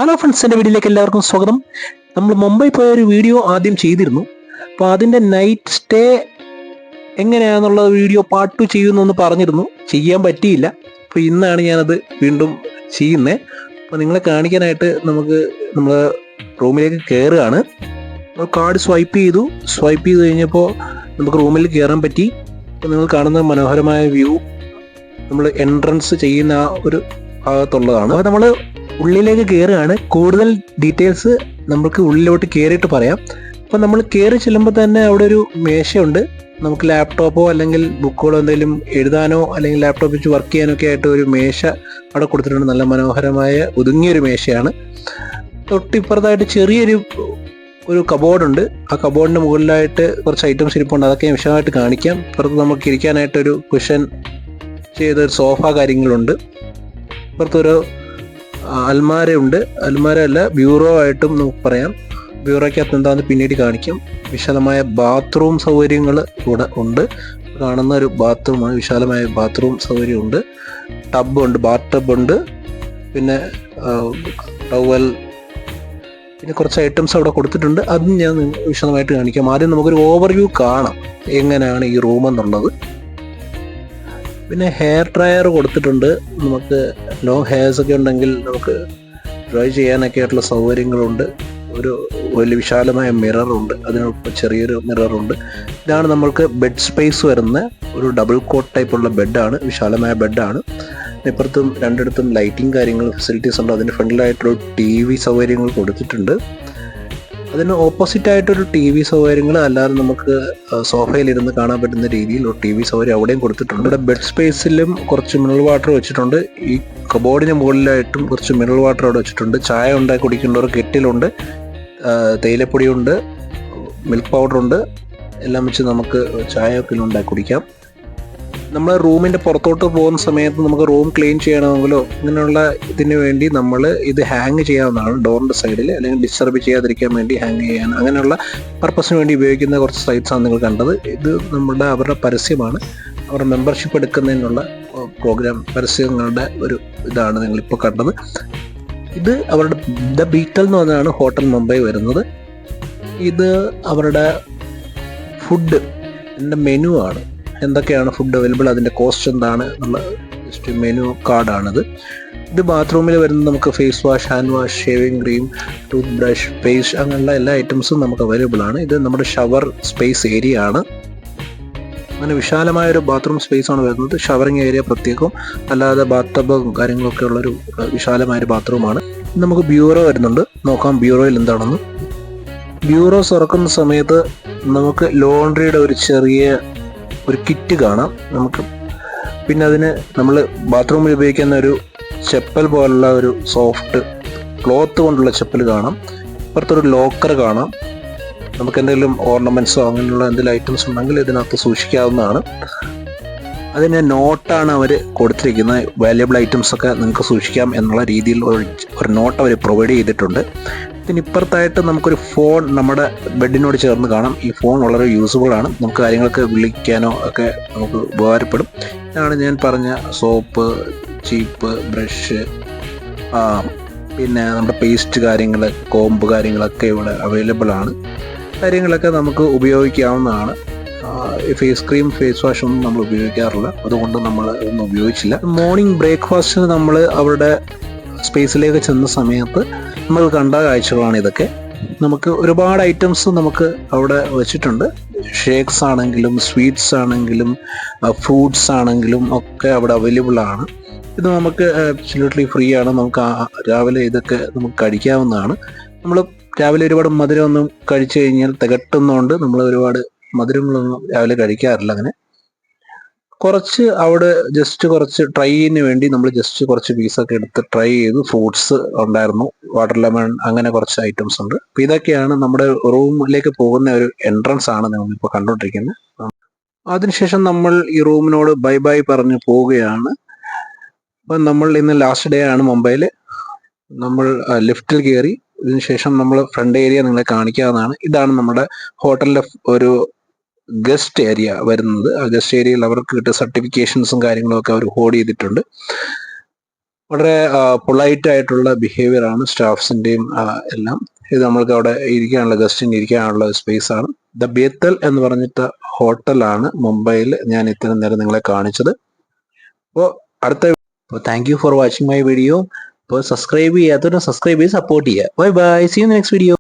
Hello friends, എൻ്റെ വീഡിയോയിലേക്ക് എല്ലാവർക്കും സ്വാഗതം. നമ്മൾ മുംബൈ പോയ ഒരു വീഡിയോ ആദ്യം ചെയ്തിരുന്നു. അപ്പോൾ അതിൻ്റെ നൈറ്റ് സ്റ്റേ എങ്ങനെയാണെന്നുള്ള വീഡിയോ പാർട്ട് 2 ചെയ്യുമെന്നൊന്ന് പറഞ്ഞിരുന്നു. ചെയ്യാൻ പറ്റിയില്ല. അപ്പോൾ ഇന്നാണ് ഞാനത് വീണ്ടും ചെയ്യുന്നത്. അപ്പോൾ നിങ്ങളെ കാണിക്കാനായിട്ട് നമ്മൾ റൂമിലേക്ക് കയറുകയാണ്. കാർഡ് സ്വൈപ്പ് ചെയ്ത് കഴിഞ്ഞപ്പോൾ നമുക്ക് റൂമിൽ കയറാൻ പറ്റി. അപ്പോൾ നിങ്ങൾ കാണുന്ന മനോഹരമായ വ്യൂ നമ്മൾ എൻട്രൻസ് ചെയ്യുന്ന ആ ഒരു ഭാഗത്തുള്ളതാണ്. അപ്പോൾ നമ്മൾ ഉള്ളിലേക്ക് കയറുകയാണ്. കൂടുതൽ ഡീറ്റെയിൽസ് നമുക്ക് ഉള്ളിലോട്ട് കയറിയിട്ട് പറയാം. അപ്പം നമ്മൾ കയറി ചെല്ലുമ്പോൾ തന്നെ അവിടെ ഒരു മേശയുണ്ട്. നമുക്ക് ലാപ്ടോപ്പോ അല്ലെങ്കിൽ ബുക്കുകളോ എന്തെങ്കിലും എഴുതാനോ അല്ലെങ്കിൽ ലാപ്ടോപ്പ് വെച്ച് വർക്ക് ചെയ്യാനോ ഒക്കെ ആയിട്ട് ഒരു മേശ അവിടെ കൊടുത്തിട്ടുണ്ട്. നല്ല മനോഹരമായ ഒതുങ്ങിയൊരു മേശയാണ്. തൊട്ടിപ്പുറത്തായിട്ട് ചെറിയൊരു കബോർഡുണ്ട്. ആ കബോർഡിൻ്റെ മുകളിലായിട്ട് കുറച്ച് ഐറ്റംസ് ഇരിപ്പുണ്ട്. അതൊക്കെ ഞാൻ വിശദമായിട്ട് കാണിക്കാം. പുറത്ത് നമുക്ക് ഇരിക്കാനായിട്ടൊരു കുഷൻ ചെയ്തൊരു സോഫ കാര്യങ്ങളുണ്ട്. പുറത്തൊരു അൽമാര അല്ല, ബ്യൂറോ ആയിട്ടും നമുക്ക് പറയാം. ബ്യൂറോയ്ക്കകത്ത് എന്താണെന്ന് പിന്നീട് കാണിക്കാം. വിശാലമായ ബാത്റൂം സൗകര്യങ്ങൾ ഇവിടെ ഉണ്ട്. കാണുന്ന ഒരു ബാത്റൂമാണ്. വിശാലമായ ബാത്റൂം സൗകര്യമുണ്ട്. ബാത്ത് ടബുണ്ട്. പിന്നെ ടവൽ, പിന്നെ കുറച്ച് ഐറ്റംസ് അവിടെ കൊടുത്തിട്ടുണ്ട്. അതും ഞാൻ വിശദമായിട്ട് കാണിക്കാം. ആദ്യം നമുക്കൊരു ഓവർവ്യൂ കാണാം എങ്ങനെയാണ് ഈ റൂം എന്നുള്ളത്. പിന്നെ ഹെയർ ഡ്രയർ കൊടുത്തിട്ടുണ്ട്. നമുക്ക് ലോങ് ഹെയർസ് ഒക്കെ ഉണ്ടെങ്കിൽ നമുക്ക് ഡ്രൈ ചെയ്യാനൊക്കെ ആയിട്ടുള്ള സൗകര്യങ്ങളുണ്ട്. ഒരു വലിയ വിശാലമായ മിററുണ്ട്. അതിനൊപ്പം ചെറിയൊരു മിററുണ്ട്. ഇതാണ് നമ്മൾക്ക് ബെഡ് സ്പേസ് വരുന്ന ഒരു ഡബിൾ കോട്ട് ടൈപ്പുള്ള ബെഡാണ്. വിശാലമായ ബെഡാണ്. ഇപ്പുറത്തും രണ്ടിടത്തും ലൈറ്റിംഗ് ഫെസിലിറ്റീസ് ഉണ്ട്. അതിന് ഫ്രണ്ടിലായിട്ടൊരു TV സൗകര്യങ്ങൾ കൊടുത്തിട്ടുണ്ട്. അതിന് ഓപ്പോസിറ്റായിട്ടൊരു TV സൗകര്യങ്ങൾ, അല്ലാതെ നമുക്ക് സോഫയിലിരുന്ന് കാണാൻ പറ്റുന്ന രീതിയിൽ ഒരു TV സൗകര്യം അവിടെയും കൊടുത്തിട്ടുണ്ട്. ഇവിടെ ബെഡ് സ്പേസിലും കുറച്ച് മിനറൽ വാട്ടർ വെച്ചിട്ടുണ്ട്. ഈ കബോർഡിന് മുകളിലായിട്ടും കുറച്ച് മിനറൽ വാട്ടർ അവിടെ വെച്ചിട്ടുണ്ട്. ചായ ഉണ്ടാക്കി കുടിക്കേണ്ട ഒരു കെറ്റിലുണ്ട്. തേയിലപ്പൊടിയുണ്ട്, മിൽക്ക് പൗഡറുണ്ട്. എല്ലാം വെച്ച് നമുക്ക് ചായയൊക്കെ ഉണ്ടാക്കി കുടിക്കാം. നമ്മൾ റൂമിൻ്റെ പുറത്തോട്ട് പോകുന്ന സമയത്ത് നമുക്ക് റൂം ക്ലീൻ ചെയ്യണമെങ്കിലോ ഇങ്ങനെയുള്ള ഇതിന് വേണ്ടി നമ്മൾ ഇത് ഹാങ് ചെയ്യാവുന്നതാണ്. ഡോറിൻ്റെ സൈഡിൽ, അല്ലെങ്കിൽ ഡിസ്റ്റർബ് ചെയ്യാതിരിക്കാൻ വേണ്ടി ഹാങ് ചെയ്യാൻ, അങ്ങനെയുള്ള പർപ്പസിന് വേണ്ടി ഉപയോഗിക്കുന്ന കുറച്ച് സൈറ്റ്സാണ് നിങ്ങൾ കണ്ടത്. ഇത് അവരുടെ പരസ്യമാണ്. അവരുടെ മെമ്പർഷിപ്പ് എടുക്കുന്നതിനുള്ള പരസ്യങ്ങളുടെ ഒരു ഇതാണ് നിങ്ങളിപ്പോൾ കണ്ടത്. ഇത് അവരുടെ ദ ബീറ്റൽ എന്ന് പറഞ്ഞാണ് ഹോട്ടൽ മുംബൈ വരുന്നത്. ഇത് അവരുടെ ഫുഡിൻ്റെ മെനു ആണ്. എന്തൊക്കെയാണ് ഫുഡ് അവൈലബിൾ, അതിൻ്റെ കോസ്റ്റ് എന്താണ് എന്നുള്ള ജസ്റ്റ് മെനു കാർഡാണിത്. ഇത് ബാത്റൂമിൽ വരുന്ന നമുക്ക് face wash, hand wash, shaving cream, toothbrush, paste, അങ്ങനെയുള്ള എല്ലാ ഐറ്റംസും നമുക്ക് അവൈലബിൾ ആണ്. ഇത് നമ്മുടെ ഷവർ സ്പേസ് ഏരിയ ആണ്. അങ്ങനെ വിശാലമായൊരു ബാത്റൂം സ്പേസ് ആണ് വരുന്നത്. ഷവറിങ് ഏരിയ പ്രത്യേകം, അല്ലാതെ ബാത്ത് ടബും കാര്യങ്ങളൊക്കെ ഉള്ളൊരു വിശാലമായൊരു ബാത്റൂമാണ്. നമുക്ക് ബ്യൂറോ വരുന്നുണ്ട്. നോക്കാം ബ്യൂറോയിൽ എന്താണെന്ന്. ബ്യൂറോ തുറക്കുന്ന സമയത്ത് നമുക്ക് ലോണ്ട്രിയുടെ ഒരു കിറ്റ് കാണാം നമുക്ക്. പിന്നെ അതിന് നമ്മൾ ബാത്റൂമിൽ ഉപയോഗിക്കുന്ന ഒരു ചെപ്പൽ പോലുള്ള ഒരു സോഫ്റ്റ് ക്ലോത്ത് കൊണ്ടുള്ള ചെപ്പൽ കാണാം. അപ്പുറത്തൊരു ലോക്കർ കാണാം. നമുക്ക് എന്തെങ്കിലും ഓർണമെൻറ്റ്സോ അങ്ങനെയുള്ള എന്തെങ്കിലും ഐറ്റംസ് ഉണ്ടെങ്കിൽ ഇതിനകത്ത് സൂക്ഷിക്കാവുന്നതാണ്. അതിന് നോട്ടാണ് അവർ കൊടുത്തിരിക്കുന്നത്. വാല്യബിൾ ഐറ്റംസ് ഒക്കെ നിങ്ങൾക്ക് സൂക്ഷിക്കാം എന്നുള്ള രീതിയിൽ ഒരു നോട്ട് അവർ പ്രൊവൈഡ് ചെയ്തിട്ടുണ്ട്. ഇതിനിപ്പുറത്തായിട്ട് നമുക്കൊരു ഫോൺ നമ്മുടെ ബെഡിനോട് ചേർന്ന് കാണാം. ഈ ഫോൺ വളരെ യൂസ്ഫുൾ ആണ്. നമുക്ക് കാര്യങ്ങളൊക്കെ വിളിക്കാനോ ഒക്കെ നമുക്ക് ഉപകാരപ്പെടും. ഇതാണ് ഞാൻ പറഞ്ഞ സോപ്പ്, ചീപ്പ്, ബ്രഷ്, പിന്നെ നമ്മുടെ പേസ്റ്റ് കാര്യങ്ങൾ, കോമ്പ് കാര്യങ്ങളൊക്കെ ഇവിടെ അവൈലബിൾ ആണ്. കാര്യങ്ങളൊക്കെ നമുക്ക് ഉപയോഗിക്കാവുന്നതാണ്. ഫേസ് ക്രീം, ഫേസ് വാഷ് ഒന്നും നമ്മൾ ഉപയോഗിക്കാറില്ല. അതുകൊണ്ട് നമ്മൾ ഒന്നും ഉപയോഗിച്ചില്ല. മോർണിംഗ് ബ്രേക്ക്ഫാസ്റ്റിന് നമ്മൾ അവരുടെ സ്പേസിലേക്ക് ചെന്ന സമയത്ത് നമ്മൾ കണ്ട കാഴ്ചകളാണ് ഇതൊക്കെ. നമുക്ക് ഒരുപാട് ഐറ്റംസ് നമുക്ക് അവിടെ വെച്ചിട്ടുണ്ട്. ഷേക്സ് ആണെങ്കിലും സ്വീറ്റ്സ് ആണെങ്കിലും ഫ്രൂട്ട്സ് ആണെങ്കിലും ഒക്കെ അവിടെ അവൈലബിൾ ആണ്. ഇത് നമുക്ക് അബ്സല്യൂട്ട്ലി ഫ്രീ ആണ്. നമുക്ക് രാവിലെ ഇതൊക്കെ നമുക്ക് കഴിക്കാവുന്നതാണ്. നമ്മൾ രാവിലെ ഒരുപാട് മധുരമൊന്നും കഴിച്ചു കഴിഞ്ഞാൽ തികട്ടുന്നതുകൊണ്ട് നമ്മൾ ഒരുപാട് മധുരങ്ങളൊന്നും രാവിലെ കഴിക്കാറില്ല. അങ്ങനെ കുറച്ച് അവിടെ കുറച്ച് ട്രൈന് വേണ്ടി നമ്മൾ കുറച്ച് പീസൊക്കെ എടുത്ത് ട്രൈ ചെയ്തു. ഫ്രൂട്ട്സ് ഉണ്ടായിരുന്നു, വാട്ടർ ലെമൺ, അങ്ങനെ കുറച്ച് ഐറ്റംസ് ഉണ്ട്. അപ്പോൾ ഇതൊക്കെയാണ് നമ്മുടെ റൂമിലേക്ക് പോകുന്ന ഒരു എൻട്രൻസ് ആണ് നിങ്ങളിപ്പോൾ കണ്ടുകൊണ്ടിരിക്കുന്നത്. അതിനുശേഷം നമ്മൾ ഈ റൂമിനോട് ബൈ പറഞ്ഞ് പോവുകയാണ്. അപ്പം നമ്മൾ ഇന്ന് ലാസ്റ്റ് ഡേ ആണ് മുംബൈയിൽ. നമ്മൾ ലിഫ്റ്റിൽ കയറി. ഇതിനുശേഷം നമ്മൾ ഫ്രണ്ട് ഏരിയ നിങ്ങളെ കാണിക്കാവുന്നതാണ്. ഇതാണ് നമ്മുടെ ഹോട്ടലിൻ്റെ ഒരു ഗസ്റ്റ് ഏരിയ വരുന്നത്. ആ ഗസ്റ്റ് ഏരിയയിൽ അവർക്ക് കിട്ടിയ സർട്ടിഫിക്കേഷൻസും കാര്യങ്ങളും ഒക്കെ അവർ ഹോൾഡ് ചെയ്തിട്ടുണ്ട്. വളരെ പൊളൈറ്റ് ആയിട്ടുള്ള ബിഹേവിയർ ആണ് സ്റ്റാഫ്സിന്റെയും എല്ലാം. ഇത് നമ്മൾക്ക് അവിടെ ഇരിക്കാനുള്ള ഗസ്റ്റിന് ഇരിക്കാനുള്ള സ്പേസ് ആണ്. ദ ബേത്തൽ എന്ന് പറഞ്ഞിട്ട് ഹോട്ടലാണ് മുംബൈയിൽ ഞാൻ ഇത്രയും നേരം നിങ്ങളെ കാണിച്ചത്. അപ്പോൾ thank you for watching my video. അപ്പോൾ സബ്സ്ക്രൈബ് ചെയ്യാത്തവരും സബ്സ്ക്രൈബ് ചെയ്ത് സപ്പോർട്ട് ചെയ്യുക. Bye bye, see you next video.